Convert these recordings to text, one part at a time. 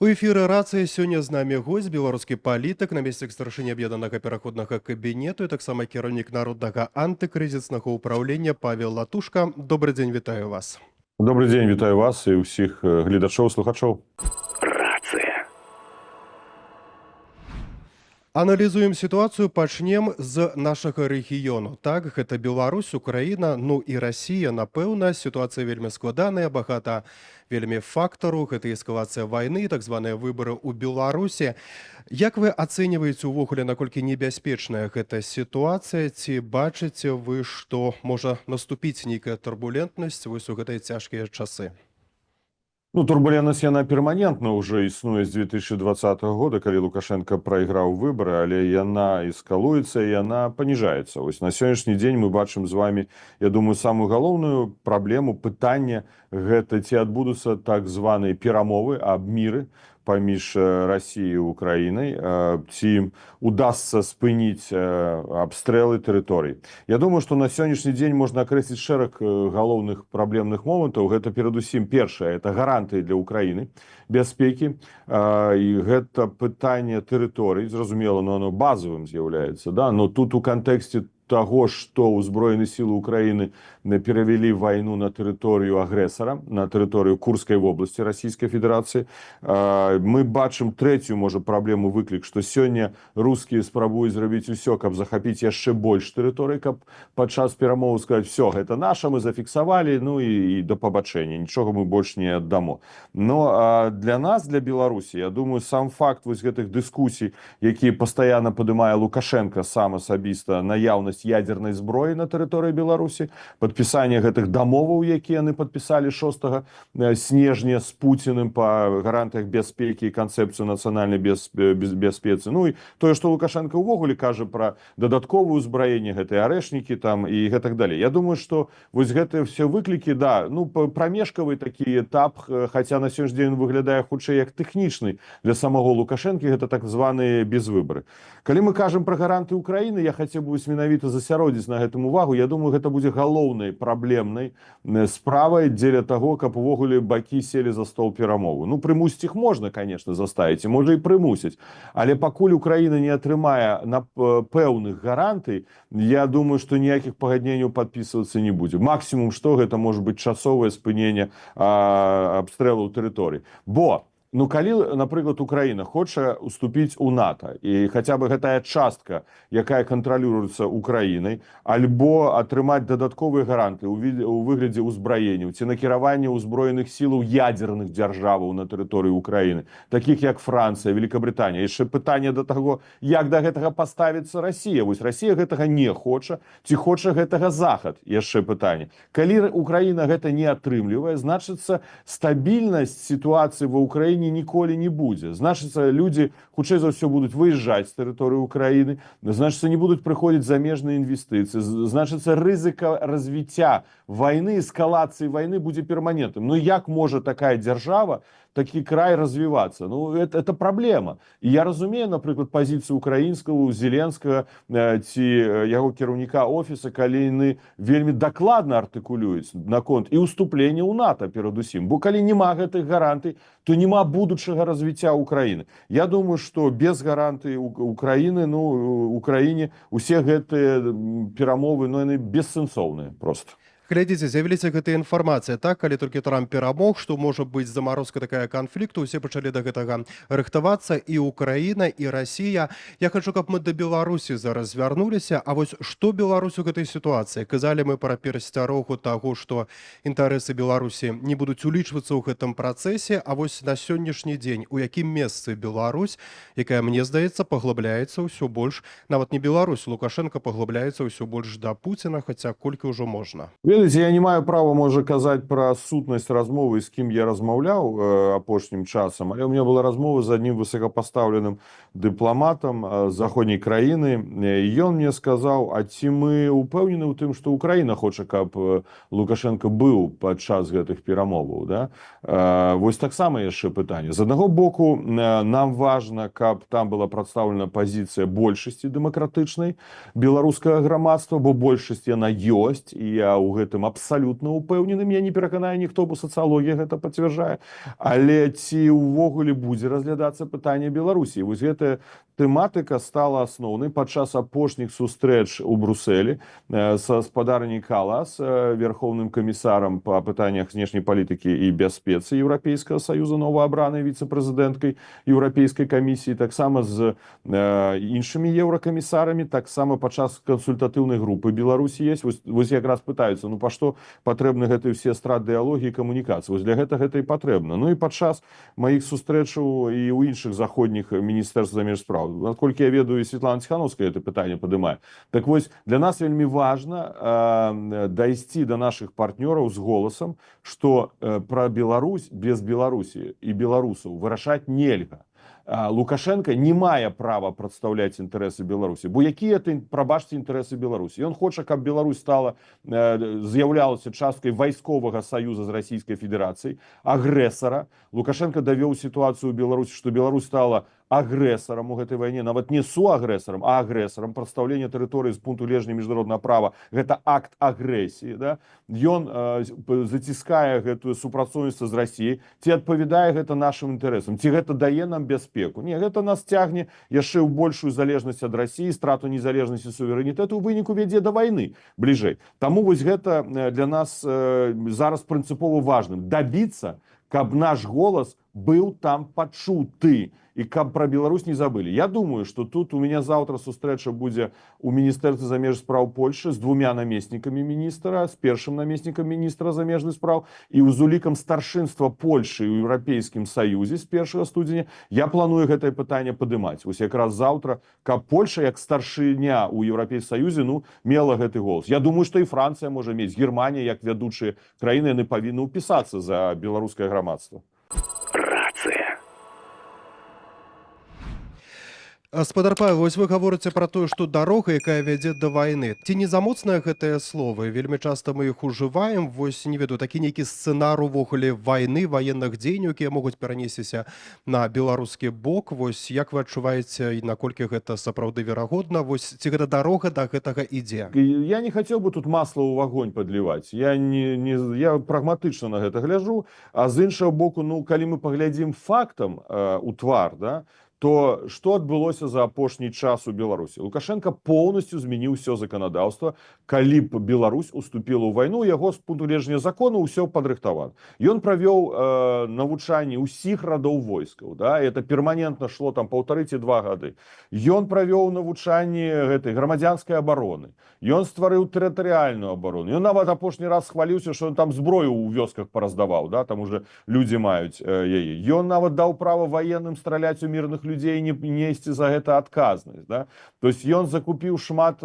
У эфіры рацыі сёння з намі госць беларускі палітык, намеснік старшыні аб'яднанага пераходнага кабінету і таксама кіраўнік народнага антыкрызіснага ўпраўлення Павел Латушка. Добры дзень, вітаю вас. Добрый день, вітаю вас і ўсіх гледачоў, слухачоў. Рацыя. Аналізуем сітуацыю, пачнем з нашага рэгіёну. Так, гэта Беларусь, Украіна, ну і Расія, напэўна. Сітуацыя вельмі складаная, багата вельмі фактару. Гэта эскалацыя вайны, так званыя выбары ў Беларусі. Як вы ацэньваеце ўвогуле, наколькі небяспечная гэта сітуацыя? Ці бачыце вы, што можа наступіць нейкая турбулентнасць вось у гэтыя цяжкія часы? Ну, турбулентнасць яна перманентна ўжо існуе з 2020 года, калі Лукашенко прайграў выбары, але яна эскалуецца, і яна паніжаецца. Вось на сённяшні дзень мы бачым з вами, я думаю, самую галоўную праблему, пытанне гэта ці адбудуцца так званыя перамовы аб міры паміж Расіяй і Украінай, ці удасца спыніць абстрэлы тэрыторый. Я думаю, што на сённяшні дзень можна акрэсліць шэраг галоўных праблемных момантаў. Гэта перадусім першае, это гарантыі для Украіны бяспекі, і гэта пытанне тэрыторый, зразумела, но оно базавым з'яўляецца, да? Но тут у кантэксце таго, што ўзброеныя сілы Украіны перавялі вайну на тэрыторыю агрэсара, на тэрыторыю Курскай вобласці Расійскай Федэрацыі. Мы бачым трэцюю, можа, праблему, выклік, што сёння рускія спрабуюць зрабіць усё, каб захапіць яшчэ больш тэрыторый, каб падчас перамоваў сказаць: всё, гэта наша, мы зафіксавалі, ну і да пабачэння, нічога мы больш не аддамо. Но для нас, для Беларусі, я думаю, сам факт вось гэтых дыскусій, якія пастаянна падымае Лукашенко сам асабіста, наяўнасць ядзернай зброі на тэрыторыі Беларусі, падпісанне гэтых дамоваў, якія яны падпісалі 6 снежня з Пуціным па гарантыях бяспекі і канцэпцыю нацыянальнай бяспецы. Ну і тое, што Лукашенко ўвогуле кажа пра дадатковае ўзбраенне, гэтыя арэшнікі там і гэтак далей. Я думаю, што вось гэтыя все выклікі, да, ну прамежкавы такі этап, хаця на сённяшні дзень выглядае хутчэй як тэхнічны для самого Лукашэнкі, гэта так званыя безвыбары. Калі мы кажам пра гаранты Украіны, я хацеў бы менавіта засяродзіць на гэтым увагу. Я думаю, гэта будзе галоўнай праблемнай справай дзеля таго, каб увогуле бакі селі за стол перамовы. Ну, прымусіць іх можна, конечно, заставіць, і можа і прымусіць. Але пакуль Украіна не атрымае на пэўных гарантый, я думаю, што ніякіх пагадненняў падпісвацца не будзе. Максімум, што гэта можа быць часовае спыненне абстрэлу тэрыторый. Бо ну, калі, напрыклад, Украіна хоча уступіць у НАТО, і хаця бы гэтая частка, якая кантралюецца Украінай, альбо атрымаць дадатковыя гаранты у выглядзе ўзбраенняў ці накіравання ўзброеных сілаў ядзерных дзяржаваў на тэрыторыі Украіны, такіх як Францыя, Великабрытанія. Яшчэ пытанне да таго, як да гэтага паставіцца Расія. Вось Расія гэтага не хоча, ці хоча гэтага Захад, яшчэ пытанне. Калі Украіна гэта не атрымлівае, значыцца, стабільнасць сітуацыі ва Украіне ніколі не будзе. Значыцца, людзі хутчэй за ўсё будуць выязджаць з тэрыторыі Украіны, значыцца, не будуць прыходзіць замежныя інвестыцыі, значыцца, рызыка развіцця вайны, эскалацыі вайны будзе перманентным. Ну як можа такая дзяржава, такі край развівацца? Ну, это праблема. І я разумею, напрыклад, пазіцыю украінскага, Зеленскага ці яго кіраўніка офіса, калі яны вельмі дакладна артыкулююць наконт і ўступлення ў НАТО перадусім. Бо калі няма гэтых гарантый, то няма будучага развіцця Украіны. Я думаю, што без гарантый Украіны, ну, Украіне усе гэтыя перамовы, ну, яны бессэнсоўныя проста. Глядзіце, з'явіліся гэтая інфармацыя, так, калі толькі Трамп перамог, што можа быць замарозка такая канфлікту, усе пачалі да гэтага рыхтавацца, і Украіна, і Расія. Я хачу, каб мы да Беларусі зараз звярнуліся. А вось што Беларусь у гэтай сітуацыі? Казалі мы пра перасцярогу таго, што інтарэсы Беларусі не будуць улічвацца ў гэтым працэсе, а вось на сённяшні дзень у якім месцы Беларусь, якая, мне здаецца, паглыбляецца ўсё больш, нават не Беларусь, Лукашенко паглыбляецца ўсё больш да Пуціна, хаця колькі ўжо можна. Ведаеце, я не маю права, можа, казаць пра сутнасць размовы, з кім я размаўляў апошнім часам, але ў меня была размова з аднім высокапастаўленым дыпламатам заходняй краіны, і ён мне сказаў: а ці мы упэўнены ў тым, што Украіна хоча, каб Лукашенко быў падчас гэтых перамоваў, да? Вось таксама яшчэ пытанне. З аднаго боку, нам важна, каб там была прадстаўлена пазіцыя большасці дэмакратычнай беларускага грамадства, бо большасць яна ёсць, і я ў гэтым абсалютна упэўненым, я не пераканаю ніхто, бо сацыялогія гэта пацвярджае, але ці ўвогуле будзе разглядацца пытанне Беларусі. Вось гэтая тэматыка стала асноўнай падчас апошніх сустрэч у Брусэлі са спадарняй Калас, верхоўным камісарам па пытаннях знешняй палітыкі і бяспецы Еўрапейскага саюза, новаабранай віцэ-прэзідэнткай Еўрапейскай камісіі, таксама з іншымі еўракамісарамі, таксама падчас кансультатыўнай групы Беларусі есть. Вось якраз пытаюцца, ну па што патрэбны гэты ўсе страт дыялогіі і камунікацыі. Вось для гэта і патрэбна. Ну і падчас маіх сустрэчаў і ў іншых заходніх міністэрств замежных спраў, наколькі я ведаю, Светлана Ціхановская это пытанне падымае. Так вось, для нас вельмі важна дайсці да нашых партнёраў з голасам, што пра Беларусь без Беларусі і беларусаў вырашаць нельга. Лукашенко не мае права прадстаўляць інтарэсы Беларусі, бо якія это, прабачце, інтарэсы Беларусі? Ён хоча, каб Беларусь стала, з'яўлялася часткай вайсковага саюза з Расійскай Федэрацыяй, агрэсара. Лукашенко давёў сітуацыю ў Беларусі, што Беларусь стала агрэсарам у гэтай вайне, нават не суагрэсарам, а агрэсарам. Прадстаўленне тэрыторыі з пункту гледжання міжнароднага права – гэта акт агрэсіі. Да? Ён заціскае гэтую супрацоўніцтва з Расіяй. Ці адпавядае гэта нашым інтарэсам? Ці гэта дае нам бяспеку? Не, гэта нас цягне яшчэ ў большую залежнасць ад Расіі, страту незалежнасці, суверэнітэту, у выніку вядзе да вайны бліжэй. Таму вось гэта для нас зараз прынцыпова важным. Дабіцца, каб наш голас быў там пачуты, і каб пра Беларусь не забылі. Я думаю, што тут у мяне заўтра сустрэча будзе у міністэрстве замежных спраў Польшы з двумя намеснікамі міністра, з першым намеснікам міністра замежных спраў і з улікам старшынства Польшы ў Еўрапейскім саюзе з 1 студзеня. Я планую гэтае пытанне падымаць. Вось якраз заўтра, каб Польша як старшыня ў Еўрапейскім саюзе, ну, мела гэты голас. Я думаю, што і Францыя можа мець, Германія як вядучыя краіны, яны павінны ўпісацца за беларускае грамадства. Рация. Спадар Павел, вось вы гаворыце пра тое, што дарога, якая вядзе да вайны. Ці не замоцныя гэтыя словы? Вельмі часта мы іх ужываем. Вось, не ведаю, такі нейкі сцэнар увогуле вайны, ваенных дзеянняў, якія могуць перанесціся на беларускі бок. Вось, як вы адчуваеце, і наколькі гэта сапраўды верагодна? Вось, ці гэта дарога да гэтага ідзе? Я не хацеў бы тут масла ў агонь падліваць. Я прагматычна на гэта гляджу. А з іншага боку, ну, калі мы паглядзім фактам у твар, да, то што адбылося за апошні час у Беларусі? Лукашенко поўнасцю змяніў усё заканадаўства. Калі б Беларусь уступіла ў вайну, яго з пункту гледжання закону ўсё падрыхтавана. Ён правёў навучанне ўсіх радоў войскаў, да? Это перманентна шло там 1,5 ці 2 гады. Ён правёў навучанне гэтай грамадзянскай абароны. Ён стварыў тэрытарыяльную абарону. Ён нават апошні раз хваліўся, што ён там зброю ў вёсках параздаваў, да? Там уже людзі маюць яе. Ён нават даў права ваенным страляць у мірных людзей, не несці за гэта адказнасць. Да? То есть ён закупіў шмат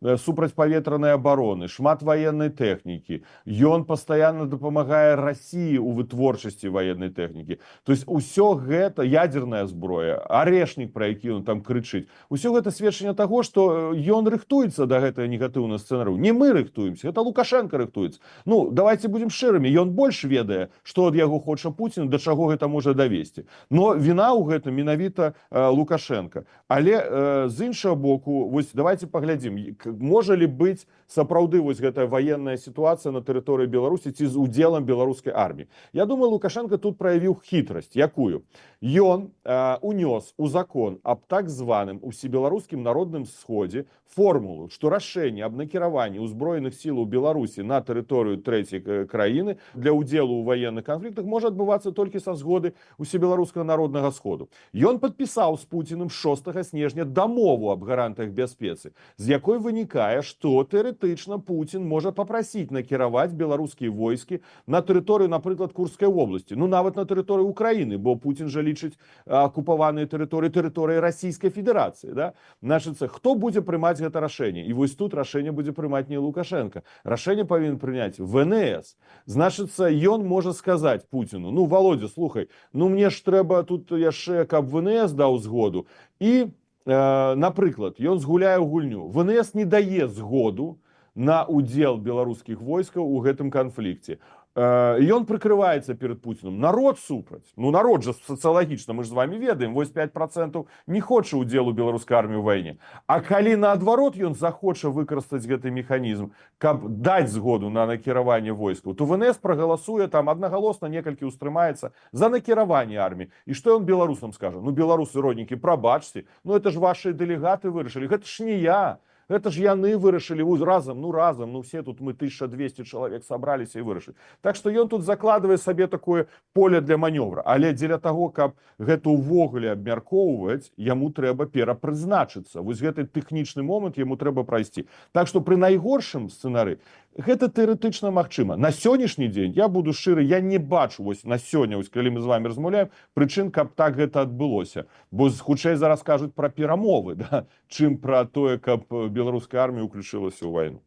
супрацьпаветранай абароны, шмат ваеннай тэхнікі. Ён пастаянна дапамагае Расіі ў вытворчасці ваеннай тэхнікі. То есть усё гэта, ядерная зброя, арешнік, пра які ён там крычыць, усё гэта сведчанне таго, што ён рыхтуецца да гэтага негатыўнага сцэнарыю. Не мы рыхтуемся, гэта Лукашенко рыхтуецца. Ну, давайте будем шчырымі, ён больш ведае, што ад яго хоча Пуцін, да чаго гэта можа давесці. Но віна ў гэтым менавіта Лукашенко. Але з іншага боку, вось давайте паглядзім, можа ли быць сапраўды вось гэтая ваенная сітуацыя на тэрыторыі Беларусі ці з удзелам беларускай арміі. Я думаю, Лукашенко тут праявіў хітрасць. Якую? Ён унёс у закон аб так званым усебеларускім народным сходзе формулу, што рашэнне аб накіраванні ўзброеных сілаў Беларусі на тэрыторыю трэцяй краіны для ўдзелу ў ваенных канфліктах можа адбывацца толькі са згоды усебеларускага народнага сходу. Ён падпісаў з Пуціным 6 снежня дамову аб гарантах бяспецы, з якой вынікае, што тэоретычна Пуцін можа папрасіць накіраваць беларускія войскі на тэрыторыю, напрыклад, Курскай вобласці, ну нават на тэрыторыю Украіны, бо Пуцін жа лічыць акупаваныя тэрыторыі Расійскай Федэрацыі. Да? Значыцца, хто будзе прымаць гэта рашэнне? І вось тут рашэнне будзе прымаць не Лукашенко. Рашэнне павінен прыняць ВНС. Значыцца, ён можа сказаць Пуціну: ну, Володя, слухай, ну мне ж трэба тут яшчэ, каб ВНС даў згоду. І, напрыклад, ён згуляе ў гульню. ВНС не дае згоду на удзел беларускіх войскаў у гэтым канфлікце. ён прыкрываецца перад Пуцінам. Народ супраць. Ну, народ жа сацыялагічна, мы ж з вами ведаем, 85% не хоча удзелу беларускай арміі ў вайне. А калі наадварот ён захоча выкарыстаць гэты механізм, каб даць згоду на накіраванне войскаў, то ВНС прагаласуе там аднагалосна, некалькі ўстрымаецца за накіраванне арміі. І што ён беларусам скажа? Ну, беларусы, роднікі, прабачце, ну это ж ваши дэлегаты вырашылі, гэта ж не я. Это ж яны вырашылі разам, ну все тут мы 1200 чалавек сабраліся і вырашылі. Так што ён тут закладвае сабе такое поле для манёвра. Але дзеля таго, каб гэта ўвогуле абмяркоўваць, яму трэба перапрызначыцца. Вось гэты тэхнічны момант яму трэба прайсці. Так што пры найгоршым сцэнары гэта тэарэтычна магчыма. На сённяшні дзень, я буду шчыры, я не бачу вось на сёння, вось калі мы з вами размаўляем, прычын, каб так гэта адбылося. Бо хутчэй зараз кажуць пра перамовы, да, чым пра тое, каб беларуская армія ўключылася ў вайну.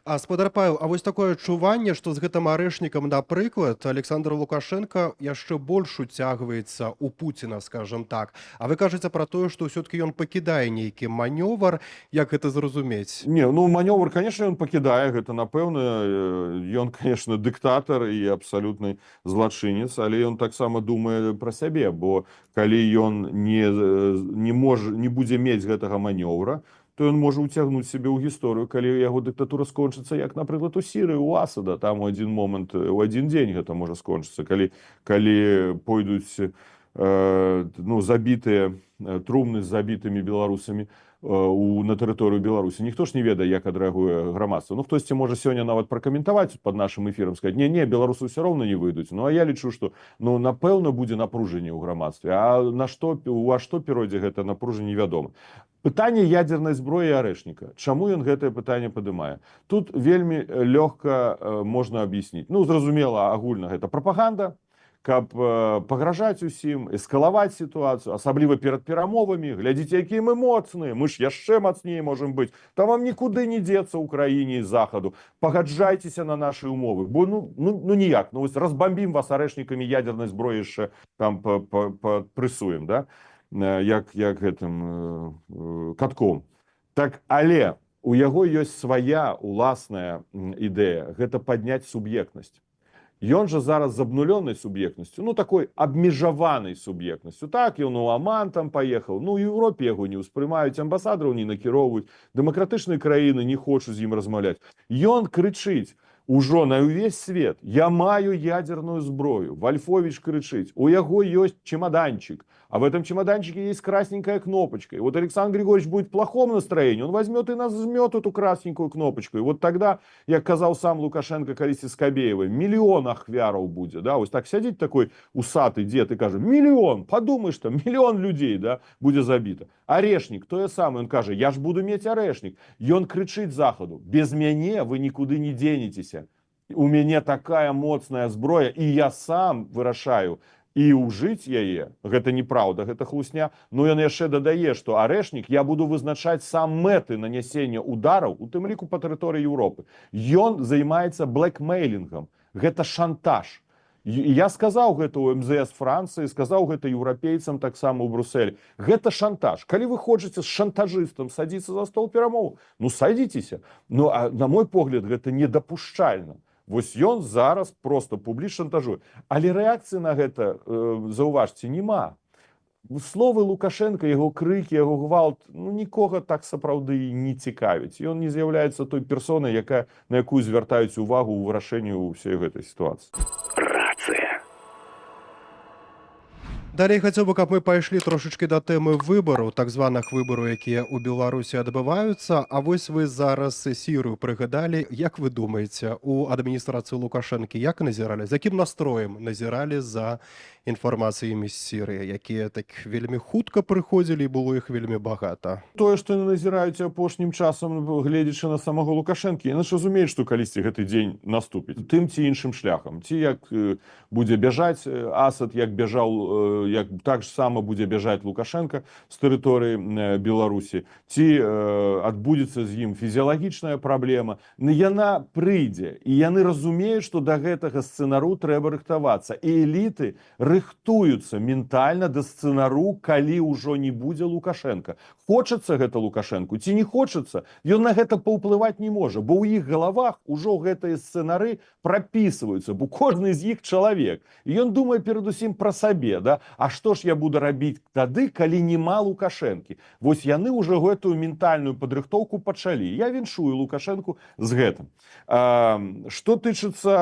А спадар Павел, а вось такое адчуванне, што з гэтым арэшнікам, напрыклад, Александр Лукашенко яшчэ больш уцягваецца ў Пуціна, скажем так. А вы кажаце пра тое, што ўсё-такі ён пакідае нейкі манёвр, як гэта зразумець? Не, ну манёвр, конечно, ён пакідае, гэта напэўна, ён, конечно, дыктатар і абсалютны злачынец, але ён таксама думае пра сябе, бо калі ён не будзе мець гэтага манёвра, то ён можа ўцягнуць сябе ў гісторыю, калі яго дыктатура скончыцца, як, напрыклад, у Сірыі, у Асада, там у адзін момант, у адзін дзень гэта можа скончыцца, калі пойдуць забітыя трумны з забітымі беларусамі на тэрыторыю Беларусі. Ніхто ж не ведае, як адрэагуе грамадства. Ну, хтосьці можа сёння нават пракаментаваць пад нашым эфірам, сказаць, не, беларусы ўсё роўна не выйдуць. Ну, а я лічу, што, ну, напэўна, будзе напружанне ў грамадстве. А што перойдзе гэта напружанне, невядома. Пытанне ядзернай зброі і арэшніка. Чаму ён гэтае пытанне падымае? Тут вельмі лёгка можна аб'ясніць. Ну, зразумела, агульна гэта прапаганда, каб пагражаць усім, эскалаваць сітуацыю, асабліва перад перамовамі. Глядзіце, якія мы моцныя, мы ж яшчэ мацней можам быць. Там вам нікуды не дзецца ў краіне і захаду. Пагаджайцеся на нашы умовы. Бо ну ніяк. Ну вось разбамбім вас арэшнікамі ядзернай зброі яшчэ там прысуем, да? Як гэтым катком. Так, але у яго ёсць свая уласная ідэя. Гэта падняць суб'ектнасць. Ён жа зараз з абнулёнай суб'ектнасцю, ну такой абмежаванай суб'ектнасцю. Так, ён у Аман там паехаў, ну ў Еўропе яго не ўспрымаюць, амбасадараў не накіроўваюць, дэмакратычныя краіны не хочуць з ім размаўляць. Ён крычыць ужо на ўвесь свет: я маю ядерную зброю. Вольфович крычыць, у яго ёсць чемоданчик, а в этом чемоданчике есть красненькая кнопочка. И вот Александр Григорьевич будет в плохом настроении, он возьмет и нажмет эту красненькую кнопочку. И вот тогда, як казаў сам Лукашенко калісьці Скабеевой, миллион ахвяраў будзе, да, вот так сядзіць такой усаты дед и кажа: миллион, подумаешь, там миллион людей, да, будзе забіта. Арэшнік тое самае, он кажа: я ж буду мець арэшнік. Ён крычыць захаду: без мяне вы нікуды не денетеся. У мяне такая моцная зброя, і я сам вырашаю і ўжыць яе. Гэта неправда, гэта хлусня. Но ён яшчэ дадае, што арэшнік я буду вызначаць сам мэты нанясення удараў, у тым ліку па тэрыторыі Еўропы. Ён займаецца блэкмейлінгам. Гэта шантаж. І я сказаў гэта ў МЗС Францыі, сказаў гэта еўрапейцам таксама ў Брусэлі. Гэта шантаж. Калі вы хочаце з шантажыстам садзіцца за стол перамоў, ну садзіцеся. Ну, а на мой погляд, гэта недапушчальна. Вось ён зараз проста публічна шантажуе. Але рэакцыі на гэта, заўважце, няма. Словы Лукашенка, яго крыкі, яго гвалт, ну нікога так сапраўды не цікавіць. Ён не з'яўляецца той персонай, на якую звяртаюць увагу ў вырашэнні ўсёй гэтай сітуацыі. Рацыя. Далей хацеў бы, каб мы пайшлі трошачкі да тэмы выбараў, так званых выбараў, якія ў Беларусі адбываюцца. А вось вы зараз Сірыю прыгадалі. Як вы думаеце, у адміністрацыі Лукашэнкі як назіралі? З якім настроем назіралі за інфармацыямі з Сірыі, якія так вельмі хутка прыходзілі і было іх вельмі багата? Тое, што яны назіраюць апошнім часам, гледзячы на самого Лукашэнкі, яны ж разумеюць, што калісьці гэты дзень наступіць тым ці іншым шляхам. Ці як будзе бяжаць Асад, як бяжаў як так же само будзе бяжаць Лукашенко з тэрыторыі Беларусі, ці адбудзецца з ім фізіялагічная праблема. Яна прыйдзе, і яны разумеюць, што да гэтага сцэнару трэба рыхтавацца. І эліты рыхтуюцца ментальна да сцэнару, калі ўжо не будзе Лукашенко. Хочацца гэта Лукашенку ці не хочацца, ён на гэта паўплываць не можа, бо ў іх галавах ужо гэтыя сцэнары прапісваюцца, бо кожны з іх чалавек. І ён думае перадусім пра сабе, да? А што ж я буду рабіць тады, калі нема Лукашэнкі? Вось яны ўжо гэтую ментальную падрыхтоўку пачалі. Я віншую Лукашенку з гэтым. Што тычыцца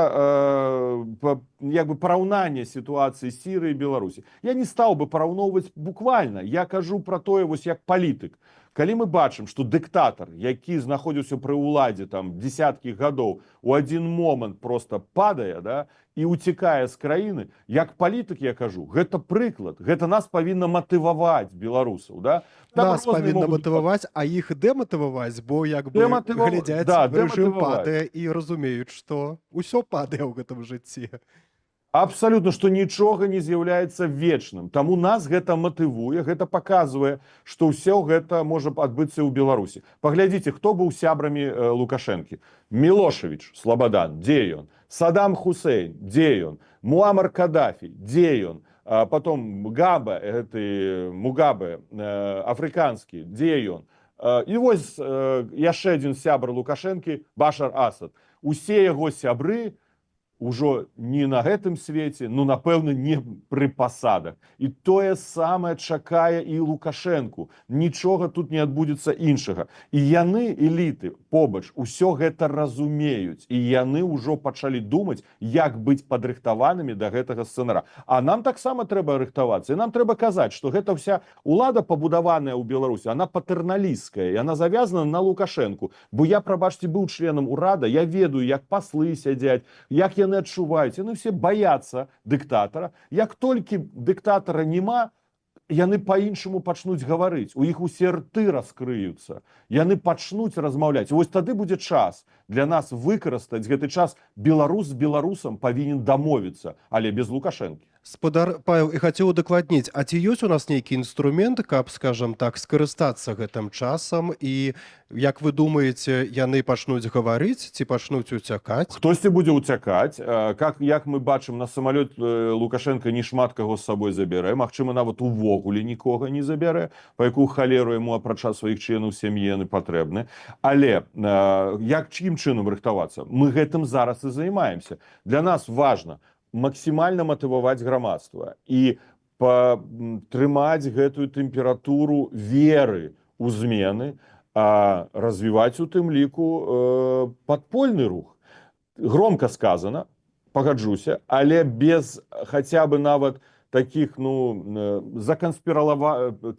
як бы параўнання сітуацыі Сірыі і Беларусі. Я не стаў бы параўноўваць буквально. Я кажу пра тое, вось як палітык. Калі мы бачым, што дыктатар, які знаходзіўся пры ўладзе там дзесяткі гадоў, у адзін момант просто падае, да, і уцікае з краіны, як палітык я кажу, гэта прыклад, гэта нас павінна матываваць беларусаў, да? Нас павінна матываваць, а іх дэматываваць, бо як бы глядзяць рэжым падае і разумеюць, што ўсё падае ў гэтым жыцці. Абсолютно, што нічога не з'яўляецца вечным. Таму нас гэта матывуе, гэта паказвае, што ўсё гэта можа адбыцца ў Беларусі. Паглядзіце, хто быў сябрамі Лукашэнкі. Мілошевіч, Слободан, дзе ён? Саддам Хусейн, дзе ён? Муамар Кадафі, дзе ён? Потом Мугабе, афрыканскі, дзе ён? І вось яшчэ адзін сябр Лукашэнкі, Башар Асад. Усе яго сябры ўжо не на гэтым свеце, ну, напэўна, не пры пасадах. І тое самае чакае і Лукашэнку. Нічога тут не адбудзецца іншага. І яны, эліты, побач, усё гэта разумеюць. І яны ўжо пачалі думаць, як быць падрыхтаванымі да гэтага сцэнара. А нам таксама трэба рыхтавацца. І нам трэба казаць, што гэта вся ўлада пабудаваная ў Беларусі, она патэрналісцкая, яна завязана на Лукашэнку. Бо я, прабачце, быў членам урада, я ведаю, як паслы сядзяць, як яны адчуваюць, яны все баяцца дыктатара. Як толькі дыктатара няма, яны па-іншаму пачнуць гаварыць, у іх усе рты раскрыюцца, яны пачнуць размаўляць. Вось тады будзе час для нас выкарыстаць гэты час. Беларус з беларусам павінен дамовіцца, але без Лукашэнкі. Спадар Павел, і хацеў удакладніць, а ці ёсць у нас нейкі інструмент, каб, скажам так, скарыстацца гэтым часам, і як вы думаеце, яны пачнуць гаварыць ці пачнуць уцякаць? Хтосьці будзе ўцякаць, як мы бачым, на самалёт Лукашенко не шмат каго з сабой забярэ, магчыма, нават увогуле нікога не забярэ, па якую халеру яму апрача сваіх членаў сям'і яны патрэбны. Але якім чынам рыхтавацца? Мы гэтым зараз і займаемся. Для нас важна максімальна матываваць грамадства і трымаць гэтую тэмпературу веры ў змены, а развіваць у тым ліку падпольны рух. Громко сказано, пагаджуся, але без хаця бы нават таких,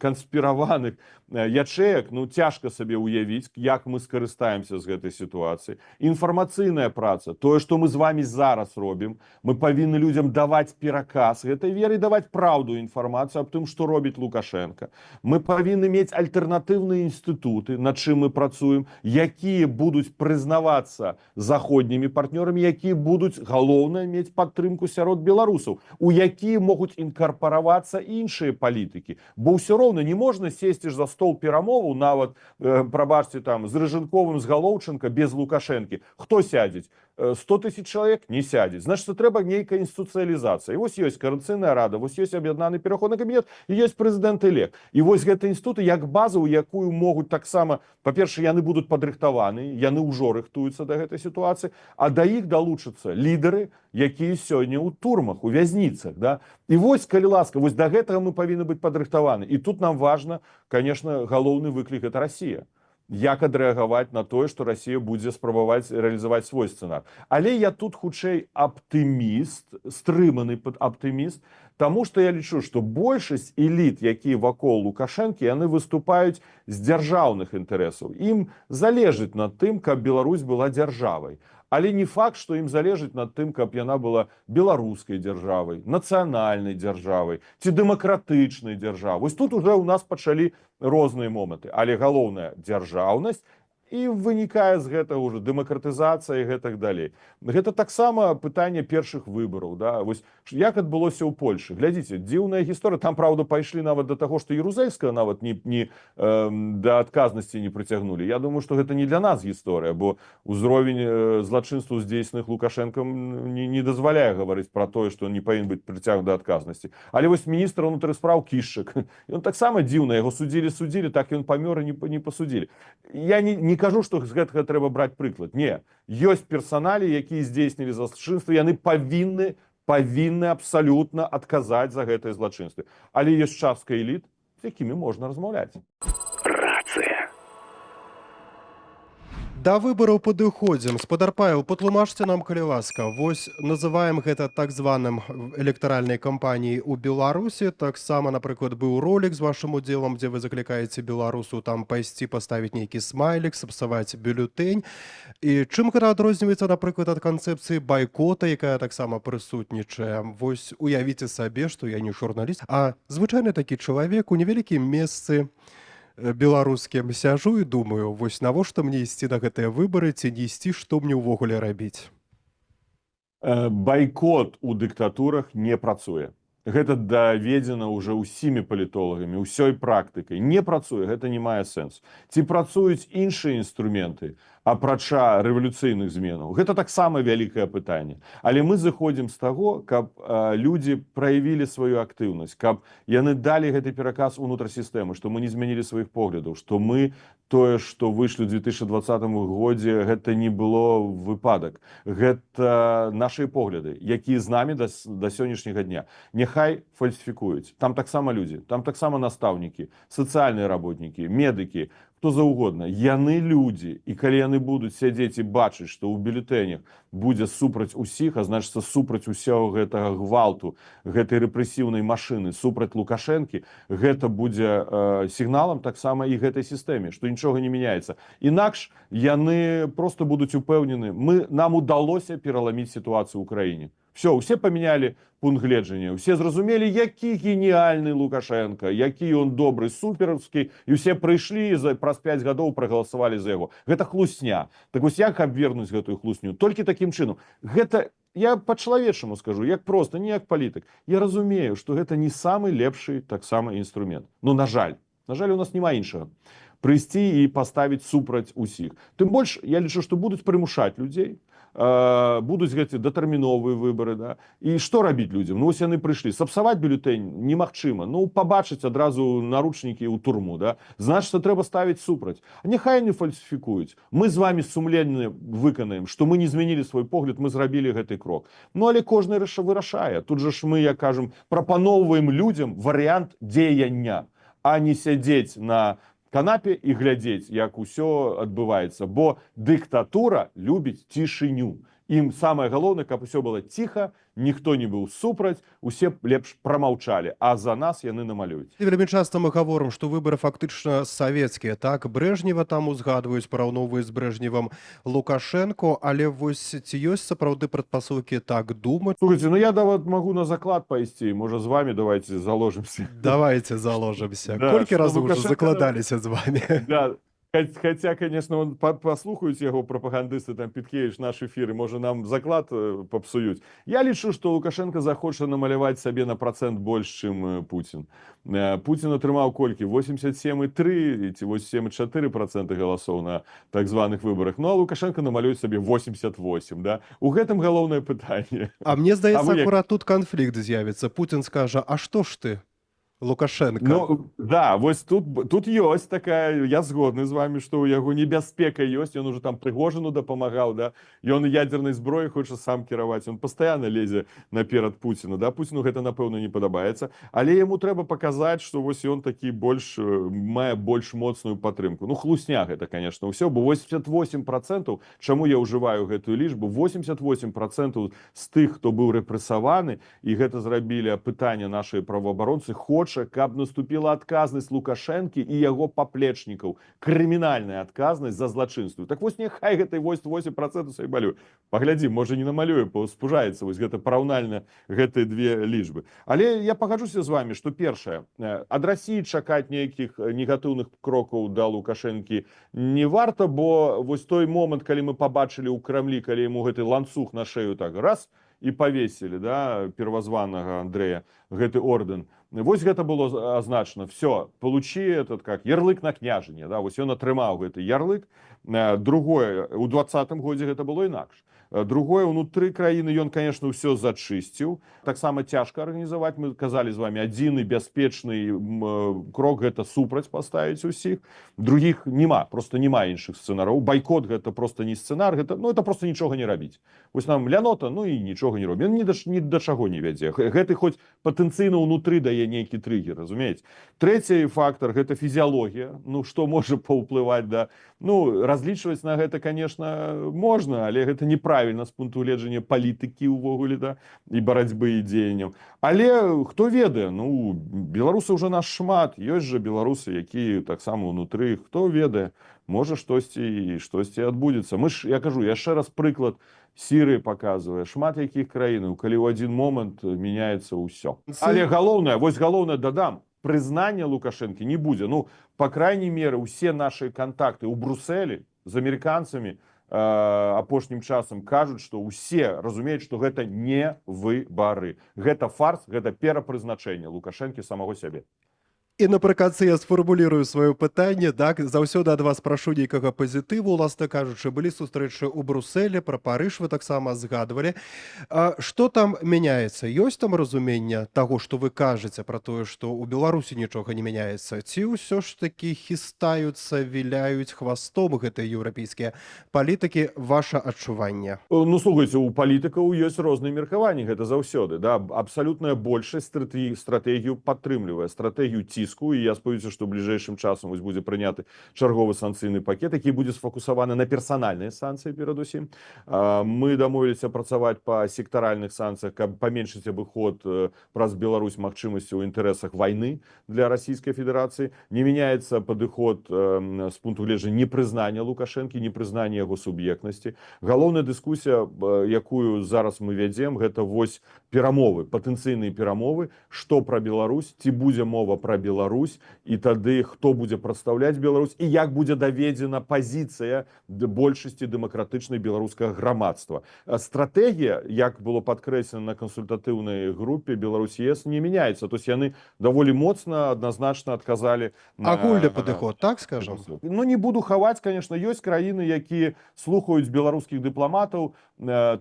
канспіраваных ячэек, цяжка сабе ўявіць, як мы скарыстаемся з гэтай сітуацыі. Інфармацыйная праца, тое, што мы з вами зараз робім, мы павінны людзям даваць пераказ гэтай веры, даваць праўду інфармацыю аб тым, што робіць Лукашенко. Мы павінны мець альтэрнатыўныя інстытуты, над чым мы працуем, якія будуць прызнавацца заходнімі партнёрамі, якія будуць, галоўнае, мець падтрымку сярод беларусаў, у якія могуць інкарпаравацца іншыя палітыкі. Бо ўсё роўна не можна сесці ж за стол перамоваў, нават, прабачце, там, з Рыжынковым, з Галоўченко, без Лукашэнкі. Хто сядзець? 100 тысяч чалавек не сядзець. Значыць, трэба нейкая інстытуцыялізацыя. І вось ёсць Коордынацыйная рада, вось ёсць аб'яднаны пераходны кабінет, і ёсць прэзідэнт-элект. І вось гэтыя інстытуты як база, у якую могуць таксама, па-перша, яны будуць падрыхтаваны, яны ўжо рыхтуюцца да гэтай сітуацыі, а да іх далучацца лідары, якія сёння ў турмах, у вязніцах, да? І вось, калі ласка, вось да гэтага мы павінны быць падрыхтаваны. І тут нам важна, конечно, галоўны выклік — гэта Расія. Як адрэагаваць на тое, што Расія будзе спрабаваць рэалізаваць свой сцэнар. Але я тут хутчэй аптыміст, стрыманы аптыміст, таму што я лічу, што большасць эліт, якія вакол Лукашэнкі, яны выступаюць з дзяржаўных інтарэсаў. Ім залежыць над тым, каб Беларусь была дзяржавай. Але не факт, што ім залежыць над тым, каб яна была беларускай дзяржавай, нацыянальнай дзяржавай ці дэмакратычнай дзяржавай. Вось тут уже ў нас пачалі розныя моманты. Але галоўная дзяржаўнасць і вынікае з гэтага ўжо дэмакратызацыя і гэтак далей. Гэта таксама пытанне першых выбараў, да? Вось як адбылося ў Польшы. Глядзіце, дзіўная гісторыя, там правда пайшлі нават да таго, што Ярузельскага нават да адказнасці не прыцягнулі. Я думаю, што гэта не для нас гісторыя, бо ўзровень злачынстваў здзейсненых Лукашэнкам не дазваляе гаварыць пра тое, што не павінен быць прыцягнуты да адказнасці. Але вось міністр унутраных спраў Кішчык, ён таксама дзіўна, яго судзілі, так ён памёр і не пасудзілі. Я не кажу, што з гэтага трэба браць прыклад. Не, ёсць персаналі, якія здзейснілі злачынствы, яны павінны абсалютна адказаць за гэтыя злачынствы. Але ёсць частка эліт, з якімі можна размаўляць. Рация. Да выбараў падыходзім. Спадар Павел, патлумачце нам, калі ласка. Вось называем гэта так званым электаральнай кампаніяй у Беларусі. Таксама, напрыклад, быў ролік з вашым удзелам, дзе вы заклікаеце беларусу там пайсці паставіць нейкі смайлік, сапсаваць бюлетэнь. І чым гэта адрозніваецца, напрыклад, ад канцэпцыі байкота, якая таксама прысутнічае? Вось уявіце сабе, што я не журналіст, а звычайны такі чалавек у невялікім месцы беларускім сяжу і думаю, вось навошта мне ісці на гэтыя выбары ці не ісці, што мне ўвогуле рабіць? Байкот у дыктатурах не працуе. Гэта даведзена ўжо ўсімі палітолагамі, ўсёй практыкай. Не працуе, гэта не мае сэнсу. Ці працуюць іншыя інструменты, апрача рэвалюцыйных зменаў? Гэта таксама вялікае пытанне. Але мы зыходзім з таго, каб людзі праявілі сваю актыўнасць, каб яны далі гэты пераказ унутрасістэмы, што мы не змянілі сваіх поглядаў, што мы тое, што выйшлі ў 2020 годзе, гэта не было выпадак. Гэта нашыя погляды, якія з намі да сённяшняга дня. Няхай фальсіфікуюць. Там таксама людзі, там таксама настаўнікі, сацыяльныя работнікі, медыкі, хто заўгодна. Яны людзі, і калі яны будуць сядзець і бачыць, што ў бюлетэнях будзе супраць усіх, а значыцца супраць усяго гэтага гвалту, гэтай рэпрэсіўнай машыны, супраць Лукашэнкі, гэта будзе сігналам таксама і гэтай сістэме, што нічога не мяняецца. Інакш яны проста будуць упэўнены, нам удалося пераламіць сітуацыю ў краіне. Все, усе памянялі пункт гледжання, усе зразумелі, які геніальны Лукашенко, які ён добры, супераўскі, і усе прыйшлі і праз 5 гадоў прагаласавалі за яго. Гэта хлусня. Так вось як абвернуць гэтую хлусню? Толькі такім чынам. Гэта, я па-чалавечаму скажу, як проста, не як палітык. Я разумею, што гэта не самы лепшы таксама інструмент. Ну, на жаль, у нас няма іншага. Прыйсці і паставіць супраць усіх. Тым больш, я лічу, што будуць прымушаць людзей, будуць гэты датэрміновыя выбары, да? І што рабіць людзям? Ну, вось яны прыйшлі. Сапсаваць бюлетэнь немагчыма. Ну, пабачыць адразу наручнікі ў турму, да? Значыць, трэба ставіць супраць. А няхай не фальсіфікуюць. Мы з вамі сумленна выканаем, што мы не змянілі свой погляд, мы зрабілі гэты крок. Ну, але кожны вырашае. Тут жа ж мы, як кажам, прапаноўваем людзям варыянт дзеяння, а не сядзець на канапе і глядзець, як усё адбываецца. Бо дыктатура любіць цішыню. Ім самае галоўнае, каб усё было ціха, ніхто не быў супраць, усе лепш прамаўчалі, а за нас яны намалююць. Вельмі часта мы гаворым, што выбары фактычна савецкія, так? Брэжнева там узгадваюць, параўноўваюць з Брэжневам Лукашэнко, але вось ці ёсць сапраўды прадпасылкі так думаць? Слухайте, ну я магу на заклад пайсці, можа з вами давайте заложимся. Давайте заложимся. Да, Колькі што разоў уже Лукашенко- закладаліся з вами? Да. Хотя, конечно, послухаюць яго прапагандысты, там, Петкевич, наш эфир, і можа нам заклад попсуюць. Я лічу, што Лукашенко захоча намаляваць сабе на процент больш, чым Путін. Путін атрымаў колькі? 87,3 ці 87,4% галасоў на так званых выбарах. Ну, а Лукашенко намалюе сабе 88, да? У гэтым галоўнае пытанне. А мне здаецца, вы як? акурат тут канфлікт з'явіцца. Путін скажа, а што ж ты, Лукашенко? Ну, да, вось тут ёсць такая, я згодны з вами, што ў яго небяспека ёсць, ён уже там Прыгожыну дапамагаў, да, ён ядернай зброі хоча сам кіраваць, ён пастаянна лезе наперад Пуціну, да, Пуціну гэта, напэўна, не падабаецца, але яму трэба паказаць, што вось ён такі мае больш моцную падтрымку. Ну, хлусня гэта, конечно, ўсё, бо 88%, чаму я ўжываю гэтую лічбу, 88% з тых, хто быў рэпрэсаваны, і гэта зрабілі пытанне нашай праваабаронцы, хоча Па-першае, каб наступіла адказнасць Лукашэнкі і яго паплечнікаў, крымінальная адказнасць за злачынствы. Так вось няхай гэтай 8% сабе малюе. Паглядзім, можа не намалюе, спужаецца вось гэта параўнальна гэтыя две лічбы. Але я пагаджуся з вами, што першае, ад Расіі чакаць нейкіх негатыўных крокаў да Лукашэнкі не варта, бо вось той момант, калі мы пабачылі ў Крамлі, калі яму гэты ланцуг на шею так раз і павесілі, да, первозванага Андрэя, гэты ордэн. Вось гэта было азначана. Все, получи этот как ярлык на княжанне, да, вось ён атрымаў гэты ярлык. Другое, у 2020 годзе гэта было інакш. Другое, унутры краіны ён, конечно, ўсё зачысціў. Таксама цяжка арганізаваць. Мы казалі з вами, адзіны бяспечны крок гэта супраць паставіць усіх. Другіх няма, просто няма іншых сцэнараў. Байкот гэта просто не сцэнар, гэта, ну, это просто нічога не рабіць. Вось нам лянота, ну і нічога не робіць. Ён ні да чаго не вядзе. Гэты хоць патэнцыйна ўнутры дае нейкі трыгер, разумееце? Трэці фактор гэта фізіялогія. Ну, што можа паўплываць да... Ну, разлічваць на гэта, конечно, можна, але гэта неправільна з пункту гледжання палітыкі ўвогуле, да, і барацьбы і дзеянняў. Але хто ведае, ну, беларусаў уже нас шмат, ёсць жа беларусы, якія таксама ўнутры, хто ведае, можа штосьці адбудзецца. Мы ж, я кажу, яшчэ раз прыклад Сірыі паказвае, шмат якіх краінаў, калі ў адзін момант мяняецца ўсё. Але галоўнае, вось галоўнае дадам, прызнання Лукашэнкі не будзе. Ну, по крайней мере, усе наши контакты ў Брусэлі з амерыканцамі апошнім часам кажуць, што ўсе разумеюць, што гэта не выбары. Гэта фарс, гэта перапрызначэнне Лукашэнкі самого сябе. І напрыканцы я сфармулірую сваё пытанне, так, заўсёды ад вас прашу нейкага пазітыву, уласна кажучы, былі сустрэчы ў Брусэлі, пра Парыж вы таксама згадвалі. Што там мяняецца? Ёсць там разуменне таго, што вы кажаце пра тое, што ў Беларусі нічога не мяняецца? Ці ўсё ж такі хістаюцца, віляюць хвастом гэтыя еўрапейскія палітыкі? Ваша адчуванне? Ну, слухайце, у палітыкаў ёсць розныя меркаванні, гэта заўсёды, да, абсалютная большасць стратэгію падтрымлівае, стратэгію ціску, і я спадзяюся, што бліжэйшым часам вось будзе прыняты чарговы санкцыйны пакет, які будзе сфокусаваны на персанальныя санкцыі перадусім. Мы дамовіліся працаваць па сектаральных санкцыях, каб паменшыць абыход праз Беларусь магчымасці ў інтарэсах вайны для Расійскай Федэрацыі. Не мяняецца падыход з пункту гледжання непрызнання Лукашэнкі, непрызнання яго суб'ектнасці. Галоўная дыскусія, якую зараз мы вядзем, гэта вось перамовы, патэнцыйныя перамовы, што пра Беларусь, ці будзе мова пра Беларусь, і тады хто будзе прадстаўляць Беларусь, і як будзе даведзена пазіцыя большасці дэмакратычнай беларускага грамадства. Стратэгія, як было падкрэслена на кансультатыўнай групе Беларусь-ЕС, не мяняецца. То есть яны даволі моцна, адназначна адказалі на... Агульны падыход, так скажам? Ну, не буду хаваць, конечно, ёсць краіны, якія слухаюць беларускіх дыпламатаў,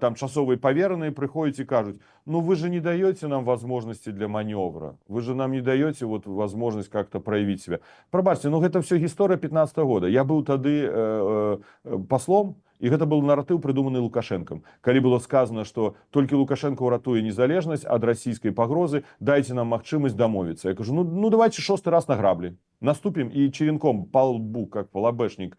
там часовыя павераныя прыходзяць і кажуць, ну вы же не даете нам возможности для маневра, вы же нам не даете вот возможность как-то проявить себя. Пробачьте, ну гэта все гісторыя 15 года. Я быў тады послом, і гэта был наратыў, прыдуманы Лукашэнкам. Калі было сказано, што толькі Лукашенко ўратуе незалежнасць ад расійскай пагрозы, дайце нам магчымасць дамовіцца. Я кажу, ну давайте 6-й раз на граблі. Наступім і черенком па лбу, как палабэшнік,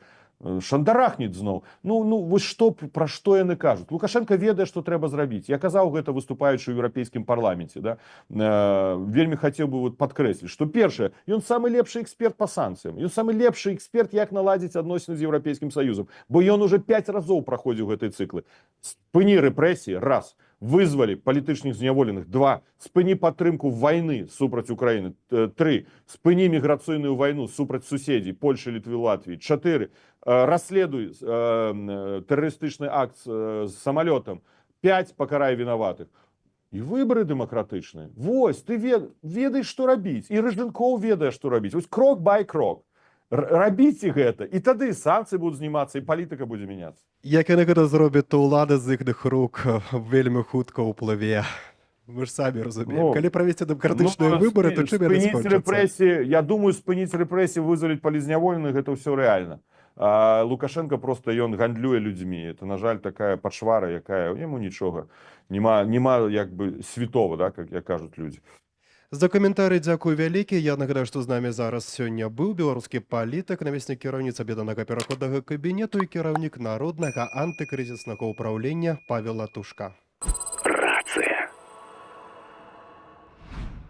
шандарахнет зноў. Ну вось што, пра што яны кажуць. Лукашенко ведае, што трэба зрабіць. Я казаў гэта, выступаючы ў еўрапейскім парламенце, да? Вельмі хацеў бы вот падкрэсліць, што першае, ён самы лепшы эксперт па санкцыям. Ён самы лепшы эксперт, як наладзіць адносіны з Еўрапейскім Саюзам. Бо ён уже 5 разоў праходзіў гэтай цыклы. Спыні рэпрэсіі, раз. Вызвалі палітычных зняволеных, 2. Спыні падтрымку вайны супраць Украіны, 3. Спыні міграцыйную вайну супраць суседзей, Польши, Літвы, Латвіі, 4. Расследуй тэрарыстычны акт з самалётам, 5. Пакарай вінаватых. І выбары дэмакратычныя. Вось, ты ведаеш, што рабіць. І Рыжэнкоў ведае, што рабіць. Вось крок бай крок. Рабіце гэта, і тады санкцыі будуць знімацца, і палітыка будзе мяняцца. Як яны гэта зробяць, то ўлада з іхных рук вельмі хутка ўплыве. Мы ж самі разумеем. Калі правесці дэмакратычныя выбары, то чым яны скончацца? Я думаю, спыніць рэпрэсіі, вызваліць палізняволеных, гэта ўсё рэальна. А Лукашенко просто ён гандлюе людзьмі. Это, на жаль, такая пачвара, якая яму нічога. Нема як бы святого, да, як кажуць людзі. За каментарый дзякую вялікі. Я нагадаю, што з намі зараз сёння быў беларускі палітык, намеснік кіраўніцы аб'яднанага пераходнага кабінету і кіраўнік народнага антыкрызіснага ўпраўлення Павел Латушка.